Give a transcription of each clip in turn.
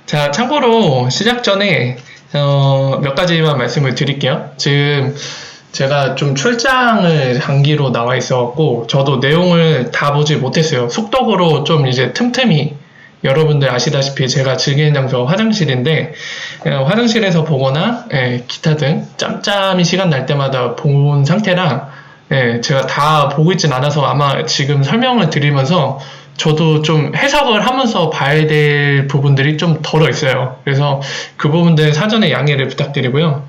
자, 참고로 시작 전에 몇 가지만 말씀을 드릴게요. 지금 제가 좀 출장을 장기로 나와 있어갖고 저도 내용을 다 보지 못했어요. 속독으로 좀 이제 틈틈이 여러분들 아시다시피 제가 즐기는 장소가 화장실인데 화장실에서 보거나 기타 등 짬짬이 시간 날 때마다 본 상태라 제가 다 보고 있진 않아서 아마 지금 설명을 드리면서 저도 좀 해석을 하면서 봐야 될 부분들이 좀 덜어 있어요. 그래서 그 부분들 사전에 양해를 부탁드리고요.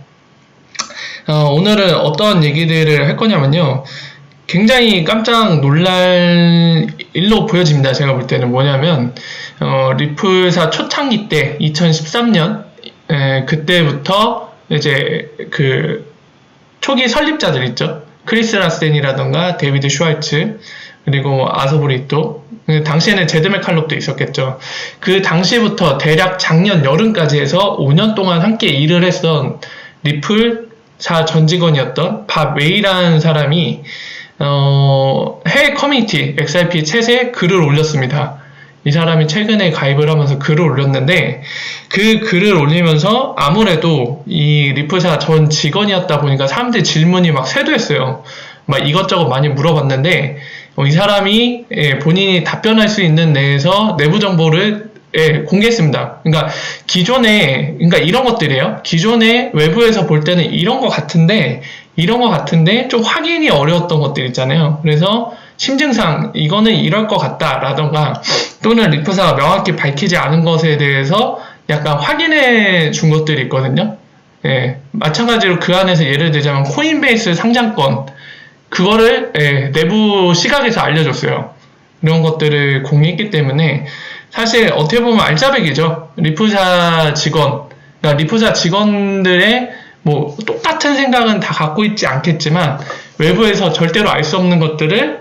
오늘은 어떤 얘기들을 할 거냐면요. 굉장히 깜짝 놀랄 일로 보여집니다. 제가 볼 때는 뭐냐면 리플사 초창기 때 2013년 그때부터 이제 그 초기 설립자들 있죠. 크리스 라센이라던가 데이비드 슈왈츠 그리고 아소브리또 당시에는 제드 맥칼롭도 있었겠죠. 그 당시부터 대략 작년 여름까지 해서 5년 동안 함께 일을 했던 리플사 전 직원이었던 밥 웨이라는 사람이 해외 커뮤니티 XRP 챗에 글을 올렸습니다. 이 사람이 최근에 가입을 하면서 글을 올렸는데 그 글을 올리면서 아무래도 이 리플사 전 직원이었다 보니까 사람들 질문이 막 쇄도했어요. 막 이것저것 많이 물어봤는데 이 사람이 본인이 답변할 수 있는 내에서 내부 정보를 공개했습니다. 그러니까 그러니까 이런 것들이에요. 기존에 외부에서 볼 때는 이런 것 같은데 좀 확인이 어려웠던 것들 있잖아요. 그래서 심증상 이거는 이럴 것 같다라던가 또는 리플사가 명확히 밝히지 않은 것에 대해서 약간 확인해 준 것들이 있거든요. 마찬가지로 그 안에서 예를 들자면 코인베이스 상장권 그거를 내부 시각에서 알려줬어요. 이런 것들을 공유했기 때문에 사실 어떻게 보면 알짜배기죠. 리플사 직원, 그러니까 리플사 직원들의 뭐 똑같은 생각은 다 갖고 있지 않겠지만 외부에서 절대로 알 수 없는 것들을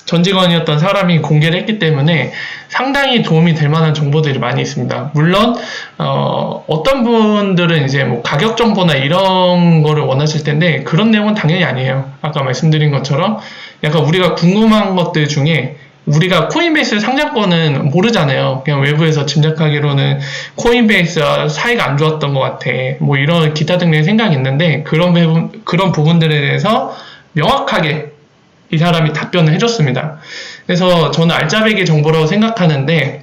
전 직원이었던 사람이 공개를 했기 때문에 상당히 도움이 될 만한 정보들이 많이 있습니다. 물론 어떤 분들은 이제 뭐 가격 정보나 이런 거를 원하실 텐데 그런 내용은 당연히 아니에요. 아까 말씀드린 것처럼 약간 우리가 궁금한 것들 중에 우리가 코인베이스 상장권은 모르잖아요. 그냥 외부에서 짐작하기로는 코인베이스와 사이가 안 좋았던 것 같아. 뭐 이런 기타 등의 생각이 있는데 그런 부분들에 대해서 명확하게 이 사람이 답변을 해줬습니다. 그래서 저는 알짜배기 정보라고 생각하는데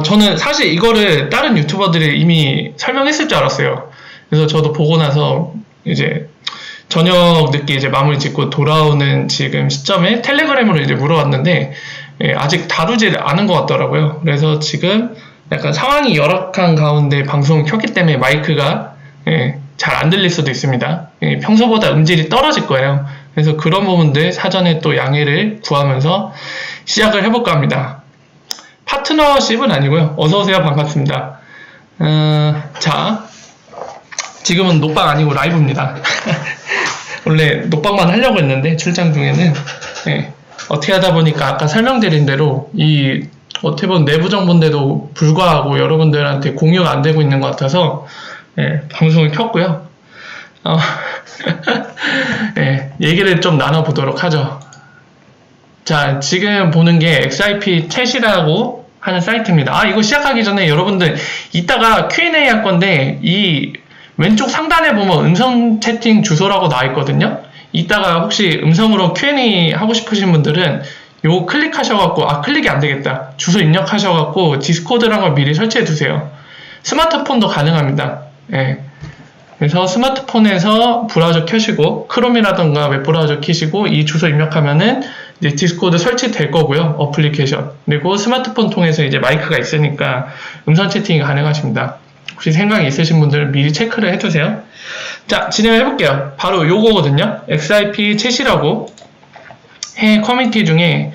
저는 사실 이거를 다른 유튜버들이 이미 설명했을 줄 알았어요. 그래서 저도 보고 나서 이제 저녁 늦게 이제 마무리 짓고 돌아오는 지금 시점에 텔레그램으로 이제 물어봤는데 아직 다루질 않은 것 같더라고요. 그래서 지금 약간 상황이 열악한 가운데 방송을 켰기 때문에 마이크가 잘 안 들릴 수도 있습니다. 평소보다 음질이 떨어질 거예요. 그래서 그런 부분들 사전에 또 양해를 구하면서 시작을 해볼까 합니다. 파트너십은 아니고요. 어서오세요. 반갑습니다. 자, 지금은 녹방 아니고 라이브입니다. 원래 녹방만 하려고 했는데 출장 중에는 어떻게 하다 보니까 아까 설명드린 대로 이 어떻게 보면 내부 정보인데도 불구하고 여러분들한테 공유가 안 되고 있는 것 같아서 방송을 켰고요. 얘기를 좀 나눠보도록 하죠. 자, 지금 보는 게 XRP 챗이라고 하는 사이트입니다. 이거 시작하기 전에 여러분들 이따가 Q&A 할 건데 이 왼쪽 상단에 보면 음성 채팅 주소라고 나와 있거든요. 이따가 혹시 음성으로 Q&A 하고 싶으신 분들은 요거 클릭하셔갖고 클릭이 안 되겠다. 주소 입력하셔갖고 디스코드라는 걸 미리 설치해 두세요. 스마트폰도 가능합니다. 그래서 스마트폰에서 브라우저 켜시고 크롬이라던가 웹브라우저 켜시고 이 주소 입력하면은 이제 디스코드 설치될 거고요. 어플리케이션. 그리고 스마트폰 통해서 이제 마이크가 있으니까 음성 채팅이 가능하십니다. 혹시 생각이 있으신 분들은 미리 체크를 해두세요. 자, 진행을 해볼게요. 바로 요거거든요. XRP 챗이라고 해외 커뮤니티 중에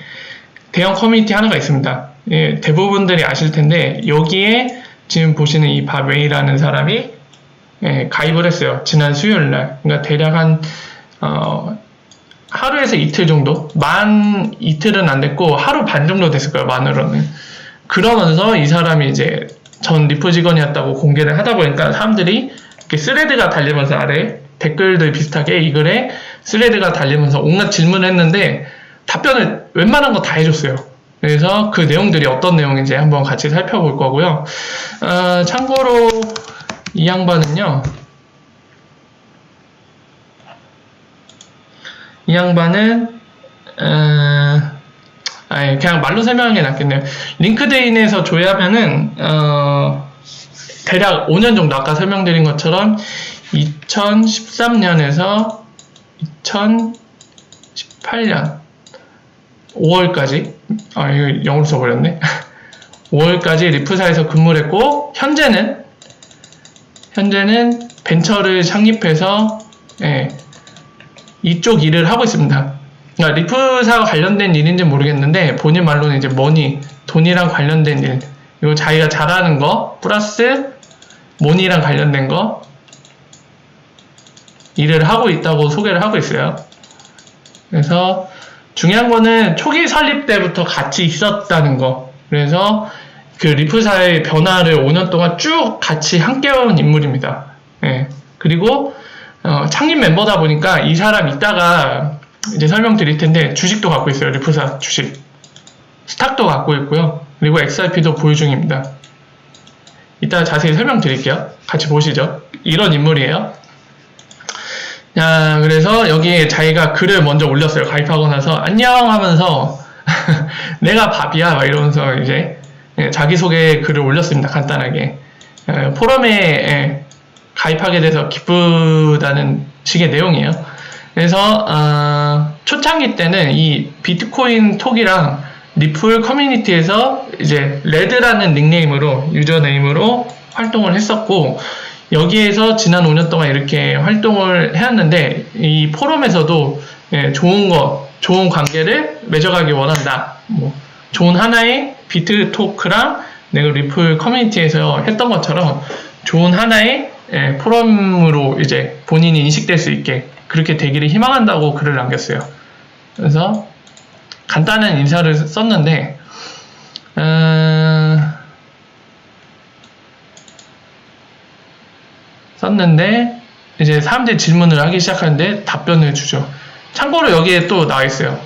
대형 커뮤니티 하나가 있습니다. 대부분들이 아실 텐데 여기에 지금 보시는 이 밥웨이라는 사람이 가입을 했어요. 지난 수요일날. 그러니까 대략 한 하루에서 이틀 정도? 만 이틀은 안 됐고 하루 반 정도 됐을 거예요. 만으로는. 그러면서 이 사람이 이제 전 리플 직원이었다고 공개를 하다 보니까 사람들이 이렇게 스레드가 달리면서 아래 댓글들 비슷하게 이 글에 스레드가 달리면서 온갖 질문을 했는데 답변을 웬만한 거 다 해줬어요. 그래서 그 내용들이 어떤 내용인지 한번 같이 살펴볼 거고요. 참고로 이 양반은요, 이 양반은 그냥 말로 설명하는 게 낫겠네요. 링크드인에서 조회하면은 대략 5년 정도, 아까 설명드린 것처럼 2013년에서 2018년 5월까지, 이거 영어로 써버렸네. 5월까지 리프사에서 근무를 했고, 현재는 벤처를 창립해서 이쪽 일을 하고 있습니다. 그러니까 리프사와 관련된 일인지 모르겠는데, 본인 말로는 이제 돈이랑 관련된 일, 그리고 자기가 잘하는 거 플러스 머니랑 관련된 거 일을 하고 있다고 소개를 하고 있어요. 그래서 중요한 거는 초기 설립 때부터 같이 있었다는 거. 그래서 그 리프사의 변화를 5년 동안 쭉 같이 함께해온 인물입니다. 그리고 창립 멤버다 보니까 이 사람 이따가 이제 설명드릴 텐데, 주식도 갖고 있어요. 리프사 주식, 스탁도 갖고 있고요. 그리고 XRP도 보유 중입니다. 이따 자세히 설명드릴게요. 같이 보시죠. 이런 인물이에요. 자, 그래서 여기에 자기가 글을 먼저 올렸어요. 가입하고 나서 안녕 하면서 내가 밥이야 막 이러면서 이제 자기소개 글을 올렸습니다. 간단하게. 포럼에 가입하게 돼서 기쁘다는 식의 내용이에요. 그래서 초창기 때는 이 비트코인 톡이랑 리플 커뮤니티에서 이제 레드라는 닉네임으로, 유저네임으로 활동을 했었고, 여기에서 지난 5년 동안 이렇게 활동을 해왔는데, 이 포럼에서도 좋은 관계를 맺어가기 원한다. 좋은 하나의 비트 토크랑 내가 리플 커뮤니티에서 했던 것처럼 좋은 하나의 포럼으로 이제 본인이 인식될 수 있게 그렇게 되기를 희망한다고 글을 남겼어요. 그래서 간단한 인사를 썼는데, 이제 사람들이 질문을 하기 시작하는데 답변을 주죠. 참고로 여기에 또 나와 있어요.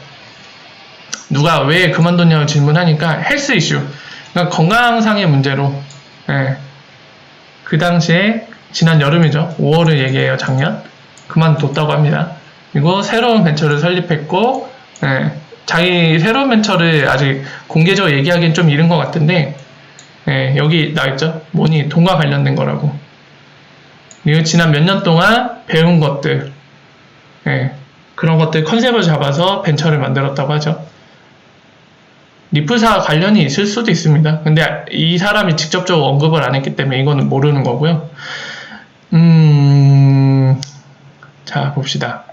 누가 왜 그만뒀냐고 질문하니까 헬스 이슈, 그러니까 건강상의 문제로, 그 당시에 지난 여름이죠. 5월을 얘기해요. 작년 그만뒀다고 합니다. 그리고 새로운 벤처를 설립했고, 자기 새로운 벤처를 아직 공개적으로 얘기하기엔 좀 이른 것 같은데, 여기 나와있죠. 뭐니 돈과 관련된 거라고. 그리고 지난 몇 년 동안 배운 것들, 그런 것들 컨셉을 잡아서 벤처를 만들었다고 하죠. 리프사 관련이 있을 수도 있습니다. 근데 이 사람이 직접적으로 언급을 안 했기 때문에 이거는 모르는 거고요. 자, 봅시다.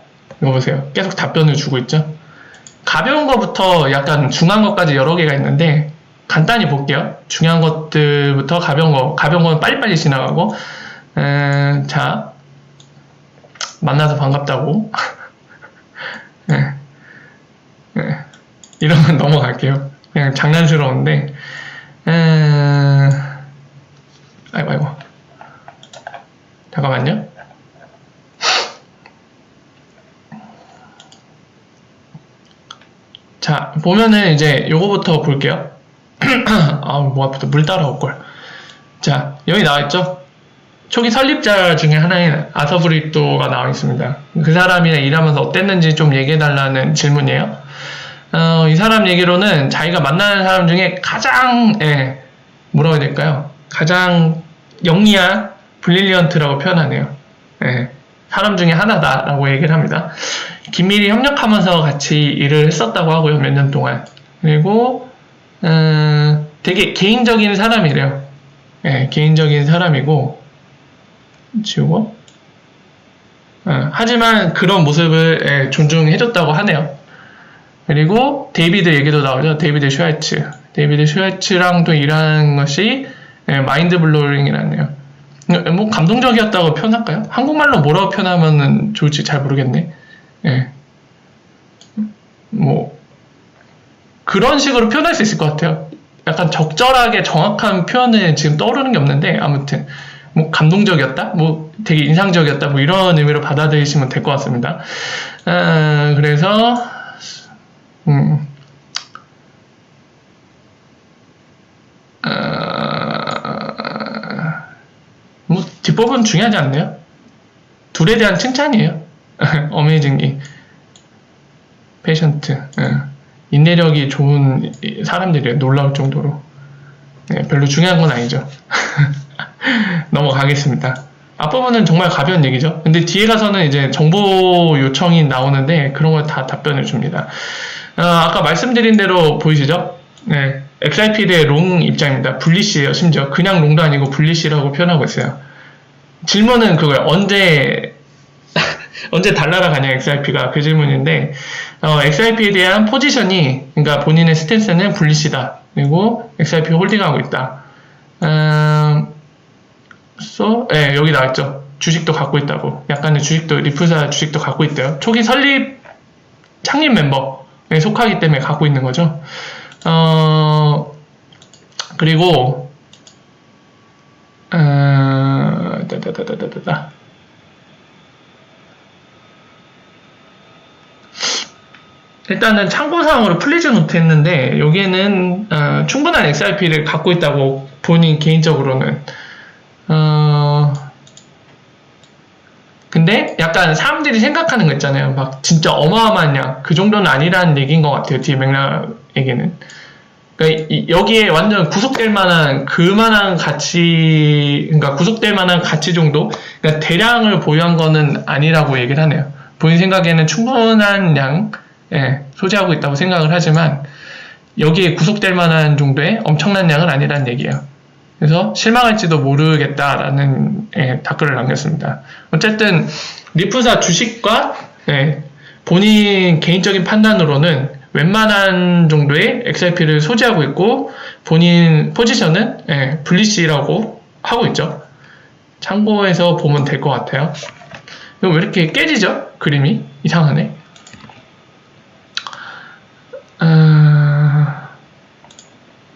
이거 보세요. 계속 답변을 주고 있죠. 가벼운 것부터 약간 중요한 것까지 여러 개가 있는데, 간단히 볼게요. 중요한 것들부터 가벼운 거는 빨리빨리 지나가고, 자, 만나서 반갑다고. 이런 건 넘어갈게요. 그냥 장난스러운데, 아이고. 잠깐만요. 자, 보면은 이제 요거부터 볼게요. 뭐 아프다. 물 따라올 걸. 자, 여기 나와있죠? 초기 설립자 중에 하나인 아서브리토가 나와 있습니다. 그 사람이랑 일하면서 어땠는지 좀 얘기해달라는 질문이에요. 이 사람 얘기로는 자기가 만나는 사람 중에 가장, 뭐라고 해야 될까요? 가장 영리한 브릴리언트라고 표현하네요. 사람 중에 하나다라고 얘기를 합니다. 긴밀히 협력하면서 같이 일을 했었다고 하고요. 몇 년 동안. 그리고 되게 개인적인 사람이래요. 개인적인 사람이고, 지우고, 하지만 그런 모습을 존중해줬다고 하네요. 그리고 데이비드 얘기도 나오죠. 데이비드 슈와츠랑도 일하는 것이 마인드 블로잉이라네요. 뭐 감동적이었다고 표현할까요? 한국말로 뭐라고 표현하면 좋을지 잘 모르겠네. 뭐 그런 식으로 표현할 수 있을 것 같아요. 약간 적절하게 정확한 표현은 지금 떠오르는 게 없는데, 아무튼 뭐 감동적이었다, 뭐 되게 인상적이었다, 뭐 이런 의미로 받아들이시면 될 것 같습니다. 그래서 기법은 중요하지 않네요. 둘에 대한 칭찬이에요. 어메이징이. 페이션트. 인내력이 좋은 사람들이에요. 놀라울 정도로. 네, 별로 중요한 건 아니죠. 넘어가겠습니다. 앞부분은 정말 가벼운 얘기죠. 근데 뒤에 가서는 이제 정보 요청이 나오는데 그런 걸 다 답변을 줍니다. 아까 말씀드린 대로 보이시죠? 네, XIP의 롱 입장입니다. 불리시예요. 심지어 그냥 롱도 아니고 불리시라고 표현하고 있어요. 질문은 그거예요. 언제 달러가 가냐 XIP가 그 질문인데 XIP에 대한 포지션이 그러니까 본인의 스탠스는 불리시다. 그리고 XIP 홀딩하고 있다. 네, 여기 나왔죠. 주식도 갖고 있다고. 약간의 주식도 리프사 주식도 갖고 있대요. 초기 창립 멤버에 속하기 때문에 갖고 있는 거죠. 그리고 일단은 참고사항으로 플리즈 노트 했는데 여기에는 충분한 XRP를 갖고 있다고 본인 개인적으로는 근데 약간 사람들이 생각하는 거 있잖아요. 막 진짜 어마어마한 양 그 정도는 아니라는 얘기인 것 같아요. 뒤에 맥락에게는 그러니까 여기에 완전 구속될 만한 그만한 가치 그러니까 구속될 만한 가치 정도 그러니까 대량을 보유한 거는 아니라고 얘기를 하네요. 본인 생각에는 충분한 양 소지하고 있다고 생각을 하지만 여기에 구속될 만한 정도의 엄청난 양은 아니라는 얘기예요. 그래서 실망할지도 모르겠다라는 댓글을 남겼습니다. 어쨌든 리프사 주식과 본인 개인적인 판단으로는 웬만한 정도의 XRP를 소지하고 있고 본인 포지션은 불리시라고 하고 있죠. 참고해서 보면 될 것 같아요. 왜 이렇게 깨지죠? 그림이 이상하네.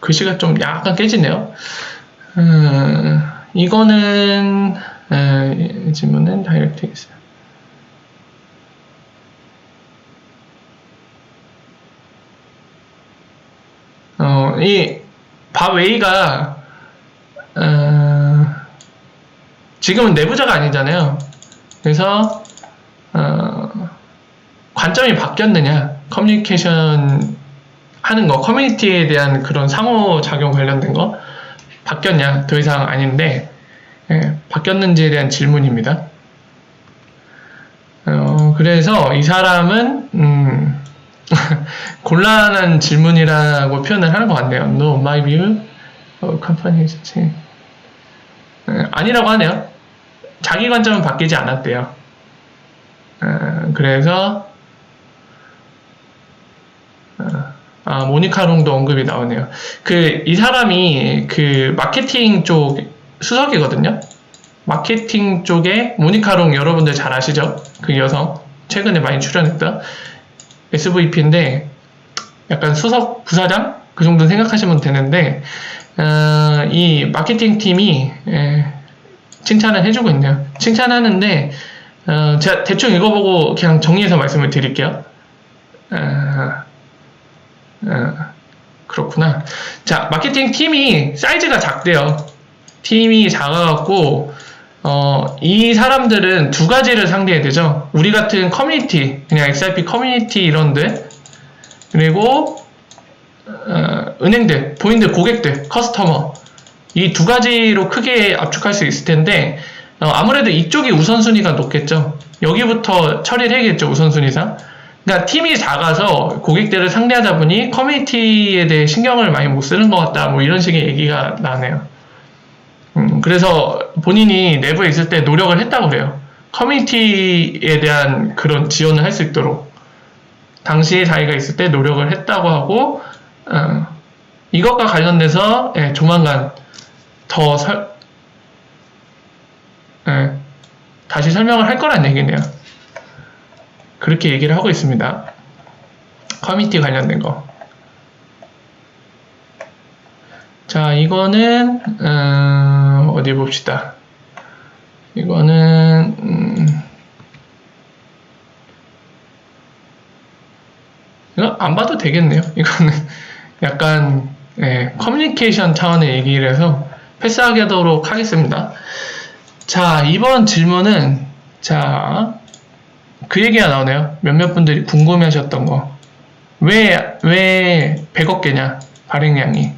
글씨가 좀 약간 깨지네요. 이거는 질문은 다이렉트 있어요. 이 바웨이가 지금은 내부자가 아니잖아요. 그래서 관점이 바뀌었느냐, 커뮤니케이션 하는 거, 커뮤니티에 대한 그런 상호작용 관련된 거 바뀌었냐, 더 이상 아닌데 바뀌었는지에 대한 질문입니다. 그래서 이 사람은 곤란한 질문이라고 표현을 하는 것 같네요. No, my view, company is changing. 아니라고 하네요. 자기 관점은 바뀌지 않았대요. 그래서 모니카롱도 언급이 나오네요. 이 사람이 마케팅 쪽 수석이거든요. 마케팅 쪽에 모니카롱 여러분들 잘 아시죠? 그 여성 최근에 많이 출연했던 SVP인데 약간 수석 부사장 그 정도 생각하시면 되는데 이 마케팅 팀이 칭찬을 해주고 있네요. 칭찬하는데 제가 대충 읽어보고 그냥 정리해서 말씀을 드릴게요. 그렇구나. 자, 마케팅 팀이 사이즈가 작대요. 팀이 작아갖고 이 사람들은 두 가지를 상대해야 되죠. 우리 같은 커뮤니티, 그냥 XRP 커뮤니티 이런데, 그리고 은행들, 본인들 고객들, 커스터머, 이 두 가지로 크게 압축할 수 있을 텐데 아무래도 이쪽이 우선순위가 높겠죠. 여기부터 처리를 해야겠죠, 우선순위상. 그러니까 팀이 작아서 고객들을 상대하다 보니 커뮤니티에 대해 신경을 많이 못 쓰는 것 같다, 뭐 이런 식의 얘기가 나네요. 그래서 본인이 내부에 있을 때 노력을 했다고 그래요. 커뮤니티에 대한 그런 지원을 할 수 있도록 당시에 자기가 있을 때 노력을 했다고 하고 이것과 관련돼서 조만간 더 다시 설명을 할 거란 얘기네요. 그렇게 얘기를 하고 있습니다. 커뮤니티 관련된 거. 자, 이거는 어디 봅시다. 이거는 이거 안 봐도 되겠네요. 이거는 약간 커뮤니케이션 차원의 얘기를 해서 패스하도록 하겠습니다. 자, 이번 질문은, 자, 그 얘기가 나오네요. 몇몇 분들이 궁금해 하셨던 거. 왜 100억 개냐, 발행량이.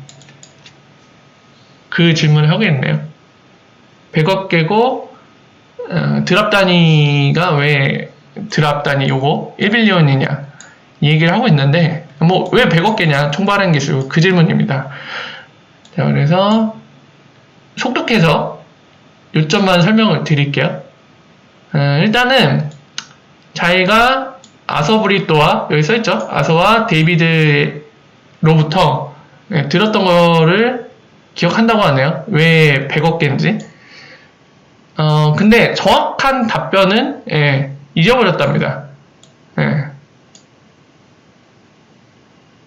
그 질문을 하고 있네요. 100억 개고, 드랍 단위가 왜 드랍 단위 요거 1빌리언이냐, 이 얘기를 하고 있는데, 뭐, 왜 100억 개냐, 총발행 기술, 그 질문입니다. 자, 그래서, 속독해서 요점만 설명을 드릴게요. 일단은 자기가 아서 브리또와 여기 써있죠? 아서와 데이비드로부터 들었던 거를 기억한다고 하네요. 왜 100억 개인지. 근데 정확한 답변은 잊어버렸답니다.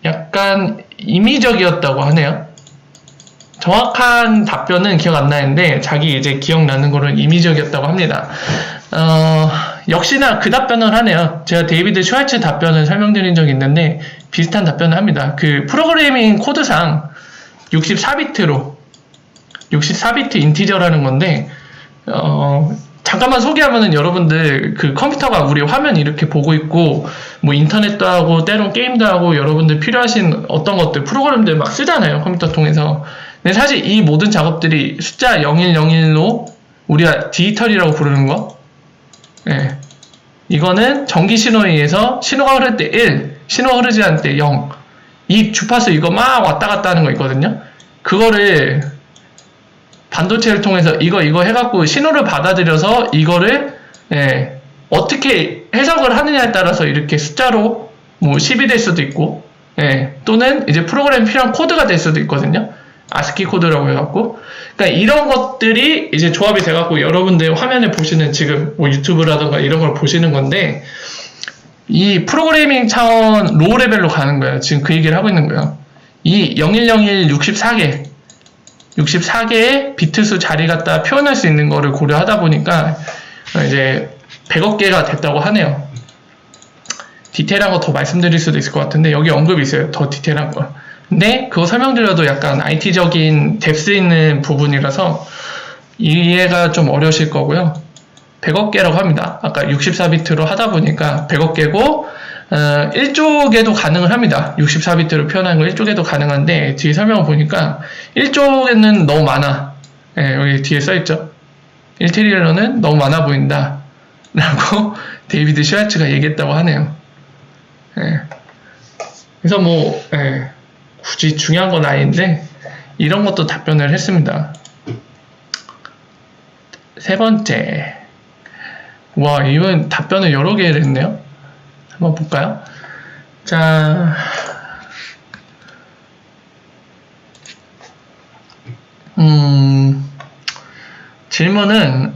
약간 임의적이었다고 하네요. 정확한 답변은 기억 안 나는데 자기 이제 기억나는 거는 임의적이었다고 합니다. 역시나 그 답변을 하네요. 제가 데이비드 슈왈츠 답변을 설명드린 적이 있는데 비슷한 답변을 합니다. 그 프로그래밍 코드상 64비트로 64비트 인티저라는 건데 잠깐만 소개하면은 여러분들 그 컴퓨터가 우리 화면 이렇게 보고 있고 뭐 인터넷도 하고 때론 게임도 하고 여러분들 필요하신 어떤 것들 프로그램들 막 쓰잖아요, 컴퓨터 통해서. 근데 사실 이 모든 작업들이 숫자 0101로 우리가 디지털이라고 부르는 거, 이거는 전기 신호에 의해서 신호가 흐를 때 1, 신호가 흐르지 않을 때 0, 이 주파수 이거 막 왔다 갔다 하는 거 있거든요. 그거를 반도체를 통해서 이거 해갖고 신호를 받아들여서 이거를 어떻게 해석을 하느냐에 따라서 이렇게 숫자로 뭐 10이 될 수도 있고, 또는 이제 프로그램 필요한 코드가 될 수도 있거든요. 아스키 코드라고 해갖고. 그러니까 이런 것들이 이제 조합이 돼갖고 여러분들 화면에 보시는 지금 뭐 유튜브라던가 이런 걸 보시는 건데, 이 프로그래밍 차원 로우 레벨로 가는 거예요. 지금 그 얘기를 하고 있는 거예요. 이 0101 64개의 비트수 자리 갖다 표현할 수 있는 거를 고려하다 보니까 이제 100억 개가 됐다고 하네요. 디테일한 거 더 말씀드릴 수도 있을 것 같은데 여기 언급이 있어요. 더 디테일한 거. 근데 그거 설명드려도 약간 IT적인 뎁스 있는 부분이라서 이해가 좀 어려우실 거고요. 100억 개라고 합니다. 아까 64비트로 하다 보니까 100억 개고 1쪽에도 가능을 합니다. 64비트로 표현하는 거 1쪽에도 가능한데 뒤에 설명을 보니까 1쪽에는 너무 많아. 여기 뒤에 써있죠. 1트리리언은 너무 많아 보인다 라고 데이비드 슈왈츠가 얘기했다고 하네요. 그래서 뭐 굳이 중요한 건 아닌데 이런 것도 답변을 했습니다. 세 번째, 와, 이번 답변을 여러 개를 했네요. 한번 볼까요? 자, 질문은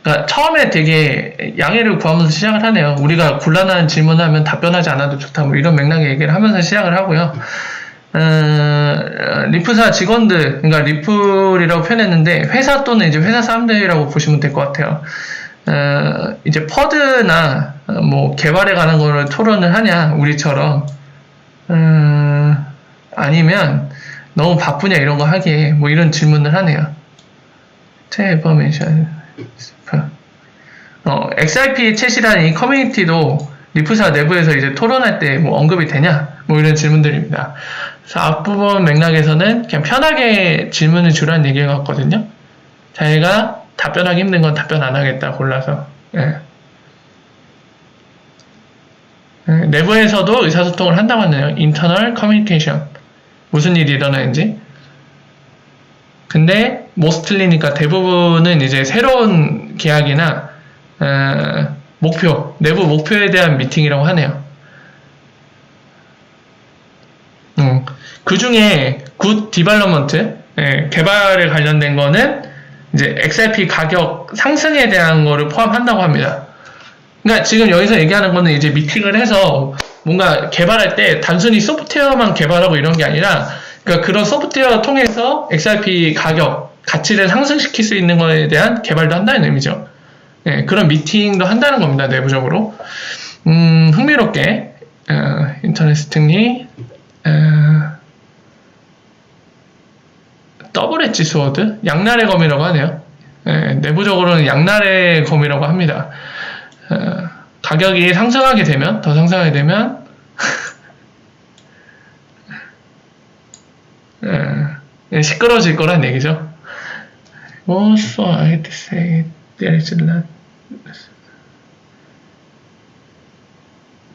그러니까 처음에 되게 양해를 구하면서 시작을 하네요. 우리가 곤란한 질문을 하면 답변하지 않아도 좋다, 뭐 이런 맥락의 얘기를 하면서 시작을 하고요. 리플사 직원들, 그러니까 리플이라고 표현했는데 회사 또는 이제 회사 사람들이라고 보시면 될 것 같아요. 이제 퍼드나 뭐 개발에 관한 거를 토론을 하냐, 우리처럼, 아니면 너무 바쁘냐 이런 거 하기에 뭐 이런 질문을 하네요. XRP 챗이라는 이 커뮤니티도 리플사 내부에서 이제 토론할 때 뭐 언급이 되냐, 뭐 이런 질문들입니다. 그래서 앞부분 맥락에서는 그냥 편하게 질문을 주라는 얘기 같거든요. 자기가 답변하기 힘든 건 답변 안 하겠다 골라서. 내부에서도 의사소통을 한다고 하네요. Internal Communication. 무슨 일이 일어나는지. 근데 mostly니까 대부분은 이제 새로운 계약이나 목표, 내부 목표에 대한 미팅이라고 하네요. 그 중에 굿 디벨롭먼트, 개발에 관련된 거는 이제 XRP 가격 상승에 대한 거를 포함한다고 합니다. 그러니까 지금 여기서 얘기하는 거는 이제 미팅을 해서 뭔가 개발할 때 단순히 소프트웨어만 개발하고 이런 게 아니라, 그러니까 그런 소프트웨어 통해서 XRP 가격, 가치를 상승시킬 수 있는 거에 대한 개발도 한다는 의미죠. 그런 미팅도 한다는 겁니다, 내부적으로. 흥미롭게, 인터넷 특리, 투브레지 스워드, 양날의 검이라고 하네요. 내부적으로는 양날의 검이라고 합니다. 가격이 상승하게 되면, 더 상승하게 되면, 시끄러질 거란 얘기죠. Also, I'd say there is not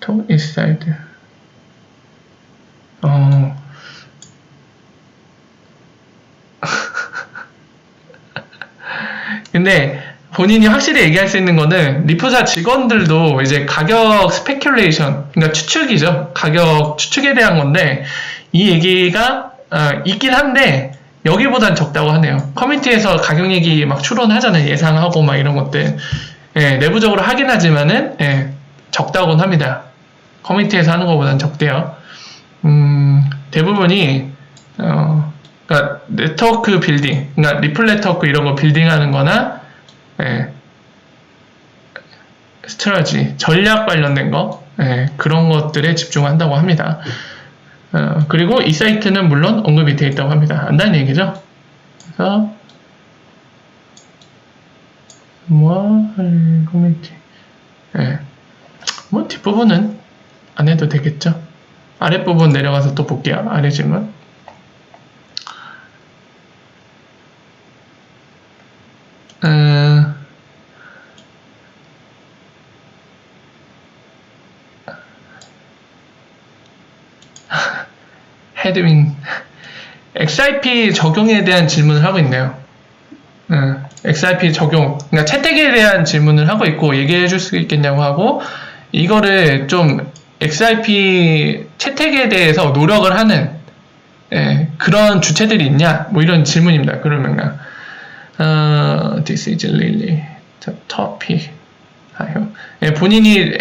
to inside. 근데 본인이 확실히 얘기할 수 있는 거는 리프사 직원들도 이제 가격 스페큘레이션, 그러니까 추측이죠. 가격 추측에 대한 건데 이 얘기가 있긴 한데 여기보단 적다고 하네요. 커뮤니티에서 가격 얘기 막 추론하잖아요. 예상하고 막 이런 것들. 내부적으로 하긴 하지만은 적다고는 합니다. 커뮤니티에서 하는 것보단 적대요. 대부분이 그러니까 네트워크 빌딩, 그러니까 리플 네트워크 이런 거 빌딩하는 거나 스트러지, 전략 관련된 거 그런 것들에 집중한다고 합니다. 그리고 이 사이트는 물론 언급이 되어 있다고 합니다. 안다는 얘기죠. 그래서 커뮤니티 뭐 뒷부분은 안 해도 되겠죠. 아랫부분 내려가서 또 볼게요. 아래 질문. 헤드윈 XIP 적용에 대한 질문을 하고 있네요. XIP 적용, 그러니까 채택에 대한 질문을 하고 있고 얘기해 줄 수 있겠냐고 하고 이거를 좀 XIP 채택에 대해서 노력을 하는 그런 주체들이 있냐 뭐 이런 질문입니다. 그러면 This is really the topic. 본인이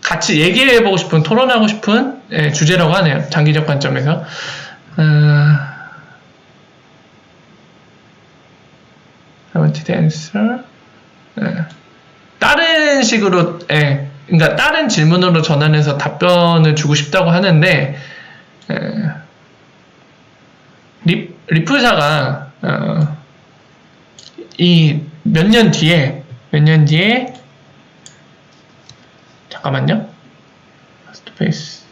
같이 얘기해보고 싶은, 토론하고 싶은 주제라고 하네요. 장기적 관점에서. I want to answer. 다른 식으로, 그러니까 다른 질문으로 전환해서 답변을 주고 싶다고 하는데, 리플사가, 이 몇 년 뒤에, 잠깐만요. 스페이스.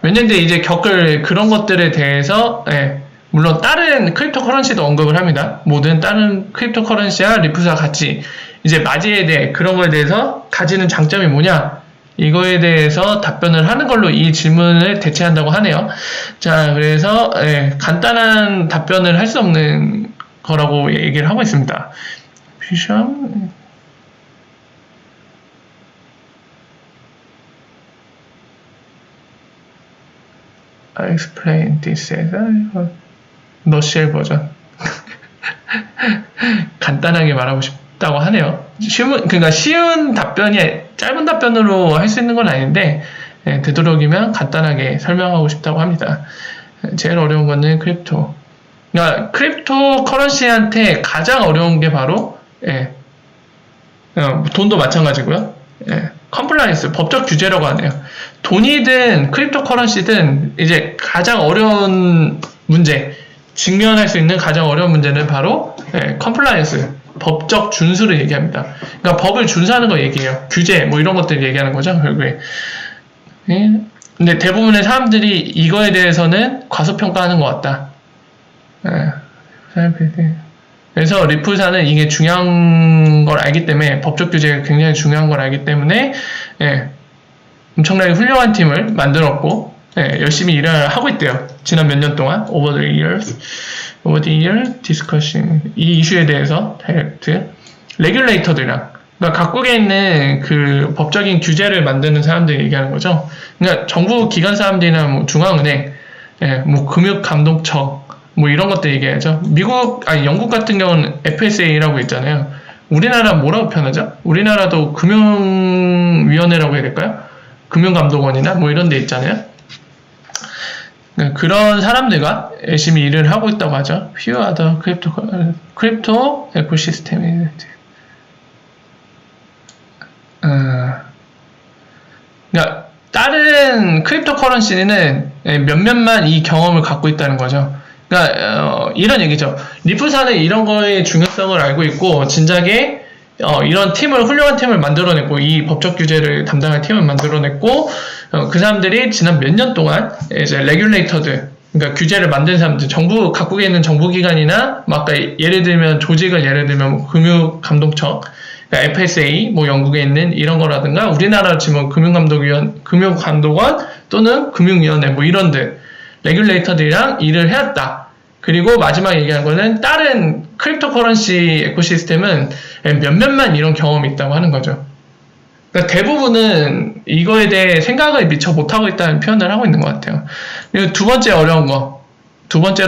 몇 년 뒤에 이제 겪을 그런 것들에 대해서, 물론 다른 크립토 커런시도 언급을 합니다. 모든 다른 크립토 커런시와 리프사 같이 이제 맞이에 대해 그런 거에 대해서 가지는 장점이 뭐냐? 이거에 대해서 답변을 하는 걸로 이 질문을 대체한다고 하네요. 자, 그래서 간단한 답변을 할 수 없는 거라고 얘기를 하고 있습니다. 퓨전 I explain this as 너쉘 버전. 간단하게 말하고 싶다고 하네요. 그러니까 쉬운 답변이 짧은 답변으로 할 수 있는 건 아닌데 되도록이면 간단하게 설명하고 싶다고 합니다. 제일 어려운 거는 크립토. 그러니까 크립토 커런시한테 가장 어려운 게 바로 돈도 마찬가지고요. 컴플라이언스, 법적 규제라고 하네요. 돈이든 크립토 커런시든 이제 가장 어려운 문제, 직면할 수 있는 가장 어려운 문제는 바로 컴플라이언스, 법적 준수를 얘기합니다. 그러니까 법을 준수하는 거 얘기해요. 규제, 뭐 이런 것들 얘기하는 거죠, 결국에. 근데 대부분의 사람들이 이거에 대해서는 과소평가하는 것 같다. 그래서 리플사는 이게 중요한 걸 알기 때문에, 법적 규제가 굉장히 중요한 걸 알기 때문에 엄청나게 훌륭한 팀을 만들었고 열심히 일을 하고 있대요. 지난 몇 년 동안 over the year discussing 이 이슈에 대해서 다이렉트 레귤레이터들이랑, 그러니까 각국에 있는 그 법적인 규제를 만드는 사람들이 얘기하는 거죠. 그러니까 정부 기관 사람들이나 뭐 중앙은행, 뭐 금융감독처 뭐 이런 것들 얘기하죠. 영국 같은 경우는 FSA라고 있잖아요. 우리나라 뭐라고 표현하죠? 우리나라도 금융위원회라고 해야 될까요? 금융감독원이나 뭐 이런 데 있잖아요. 그런 사람들과 열심히 일을 하고 있다고 하죠. Few other crypto ecosystem. 그러니까 다른 크립토 커런시는 몇몇만 이 경험을 갖고 있다는 거죠. 그러니까 이런 얘기죠. 리프사는 이런 거의 중요성을 알고 있고 진작에 이런 팀을 훌륭한 팀을 만들어냈고 이 법적 규제를 담당할 팀을 만들어냈고 그 사람들이 지난 몇 년 동안 이제 레귤레이터들 그러니까 규제를 만든 사람들 정부 각국에 있는 정부기관이나 뭐 아까 예를 들면 조직을 예를 들면 뭐 금융감독청 그러니까 FSA 뭐 영국에 있는 이런 거라든가 우리나라 지금 금융감독원 또는 금융위원회 뭐 이런들 레귤레이터들이랑 일을 해왔다. 그리고 마지막 얘기한 거는 다른 크립토 커런시 에코시스템은 몇몇만 이런 경험이 있다고 하는 거죠. 그러니까 대부분은 이거에 대해 생각을 미처 못하고 있다는 표현을 하고 있는 것 같아요. 그리고 두 번째로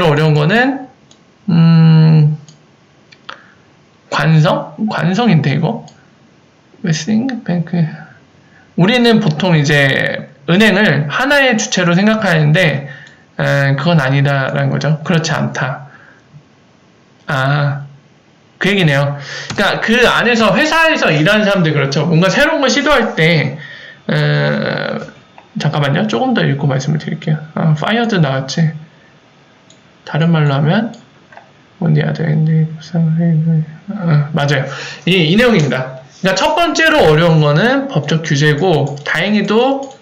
어려운 거는 관성인데 이거 뱅크 우리는 보통 이제 은행을 하나의 주체로 생각하는데 그건 아니다라는 거죠. 그렇지 않다. 그 얘기네요. 그러니까 그 안에서 회사에서 일하는 사람들 그렇죠. 뭔가 새로운 걸 시도할 때 잠깐만요. 조금 더 읽고 말씀을 드릴게요. fired 나왔지. 다른 말로 하면 맞아요. 이 내용입니다. 그러니까 첫 번째로 어려운 거는 법적 규제고 다행히도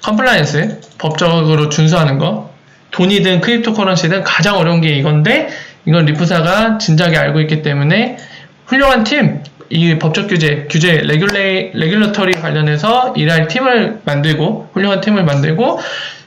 컴플라이언스 법적으로 준수하는 거 돈이든 크립토 커런시든 가장 어려운 게 이건데 이건 리프사가 진작에 알고 있기 때문에 훌륭한 팀, 이 법적 규제 레귤러터리 관련해서 일할 팀을 만들고 훌륭한 팀을 만들고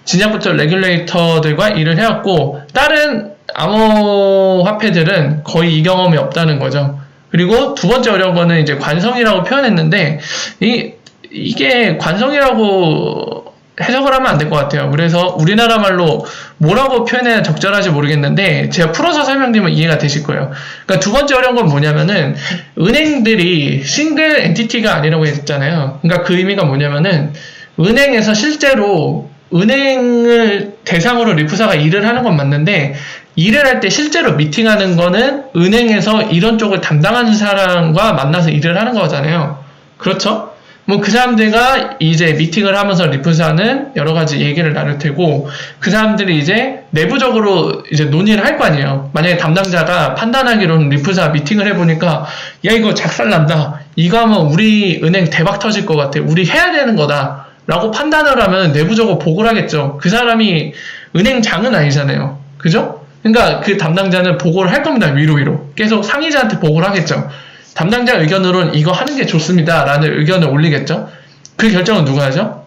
진작부터 레귤레이터들과 일을 해왔고 다른 암호화폐들은 거의 이 경험이 없다는 거죠. 그리고 두 번째 어려운 거는 이제 관성이라고 표현했는데 이게 관성이라고 해석을 하면 안 될 것 같아요. 그래서 우리나라 말로 뭐라고 표현해야 적절할지 모르겠는데 제가 풀어서 설명드리면 이해가 되실 거예요. 그러니까 두 번째 어려운 건 뭐냐면은 은행들이 싱글 엔티티가 아니라고 했잖아요. 그러니까 그 의미가 뭐냐면은 은행에서 실제로 은행을 대상으로 리프사가 일을 하는 건 맞는데 일을 할 때 실제로 미팅하는 거는 은행에서 이런 쪽을 담당하는 사람과 만나서 일을 하는 거잖아요. 그렇죠? 뭐 그 사람들과 이제 미팅을 하면서 리프사는 여러 가지 얘기를 나눌 테고 그 사람들이 이제 내부적으로 이제 논의를 할 거 아니에요. 만약에 담당자가 판단하기로는 리프사 미팅을 해보니까 야 이거 작살난다. 이거 하면 우리 은행 대박 터질 것 같아. 우리 해야 되는 거다. 라고 판단을 하면 내부적으로 보고를 하겠죠. 그 사람이 은행장은 아니잖아요. 그죠? 그러니까 그 담당자는 보고를 할 겁니다. 위로. 계속 상의자한테 보고를 하겠죠. 담당자 의견으로는 이거 하는 게 좋습니다. 라는 의견을 올리겠죠. 그 결정은 누가 하죠?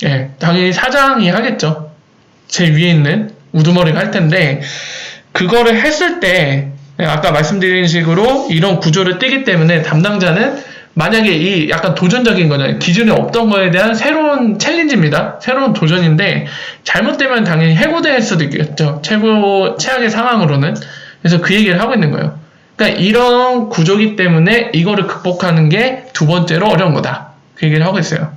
예, 당연히 사장이 하겠죠. 제 위에 있는 우두머리가 할 텐데 그거를 했을 때 아까 말씀드린 식으로 이런 구조를 띄기 때문에 담당자는 만약에 이 약간 도전적인 거는 기존에 없던 거에 대한 새로운 챌린지입니다. 새로운 도전인데 잘못되면 당연히 해고될 수도 있겠죠. 최악의 상황으로는. 그래서 그 얘기를 하고 있는 거예요. 그러니까 이런 구조기 때문에 이거를 극복하는 게 두 번째로 어려운 거다. 그 얘기를 하고 있어요.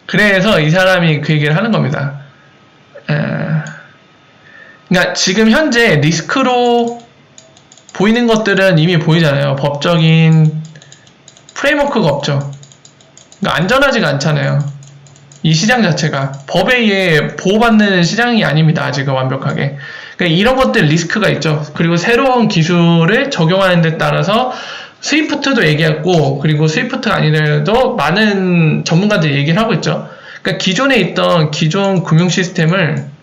그래서 이 사람이 그 얘기를 하는 겁니다. 그러니까 지금 현재 리스크로 보이는 것들은 이미 보이잖아요. 법적인 프레임워크가 없죠. 그러니까 안전하지가 않잖아요. 이 시장 자체가 법에 의해 보호받는 시장이 아닙니다. 아직은 완벽하게. 그러니까 이런 것들 리스크가 있죠. 그리고 새로운 기술을 적용하는 데 따라서 스위프트도 얘기했고 그리고 스위프트가 아니더라도 많은 전문가들이 얘기를 하고 있죠. 그러니까 기존에 있던 기존 금융 시스템을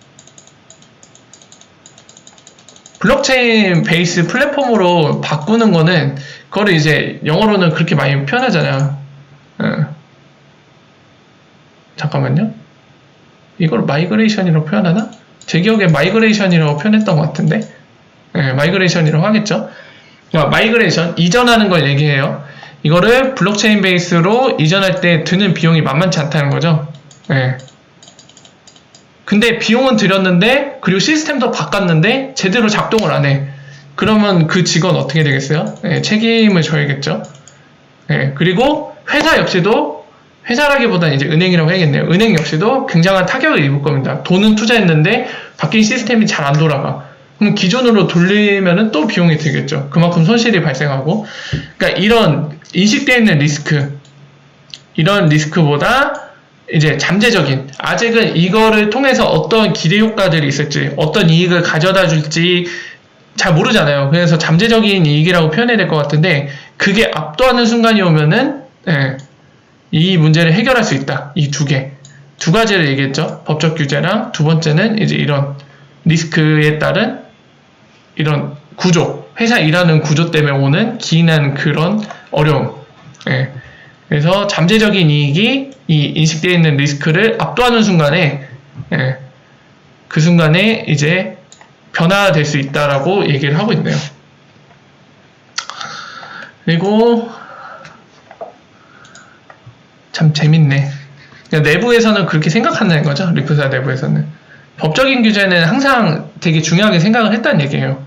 블록체인 베이스 플랫폼으로 바꾸는 거는 그거를 이제 영어로는 그렇게 많이 표현하잖아요. 잠깐만요. 이걸 마이그레이션이라고 표현하나? 제 기억에 마이그레이션이라고 표현했던 것 같은데 마이그레이션이라고 하겠죠. 마이그레이션, 이전하는 걸 얘기해요. 이거를 블록체인 베이스로 이전할 때 드는 비용이 만만치 않다는 거죠. 근데 비용은 들였는데 그리고 시스템도 바꿨는데 제대로 작동을 안 해. 그러면 그 직원 어떻게 되겠어요? 책임을 져야겠죠. 그리고 회사 역시도 회사라기보다는 이제 은행이라고 해야겠네요. 은행 역시도 굉장한 타격을 입을 겁니다. 돈은 투자했는데 바뀐 시스템이 잘 안 돌아가. 그럼 기존으로 돌리면은 또 비용이 들겠죠. 그만큼 손실이 발생하고. 그러니까 이런 인식되어 있는 리스크, 이런 리스크보다 이제 잠재적인, 아직은 이거를 통해서 어떤 기대 효과들이 있을지, 어떤 이익을 가져다 줄지 잘 모르잖아요. 그래서 잠재적인 이익이라고 표현해야 될 것 같은데, 그게 압도하는 순간이 오면은 이 문제를 해결할 수 있다. 이 두 가지를 얘기했죠. 법적 규제랑 두 번째는 이제 이런 리스크에 따른 이런 구조, 회사 일하는 구조 때문에 오는 기인한 그런 어려움. 그래서 잠재적인 이익이 이 인식되어 있는 리스크를 압도하는 순간에 그 순간에 이제 변화될 수 있다라고 얘기를 하고 있네요. 그리고 참 재밌네. 그러니까 내부에서는 그렇게 생각한다는 거죠. 리프사 내부에서는 법적인 규제는 항상 되게 중요하게 생각을 했다는 얘기예요.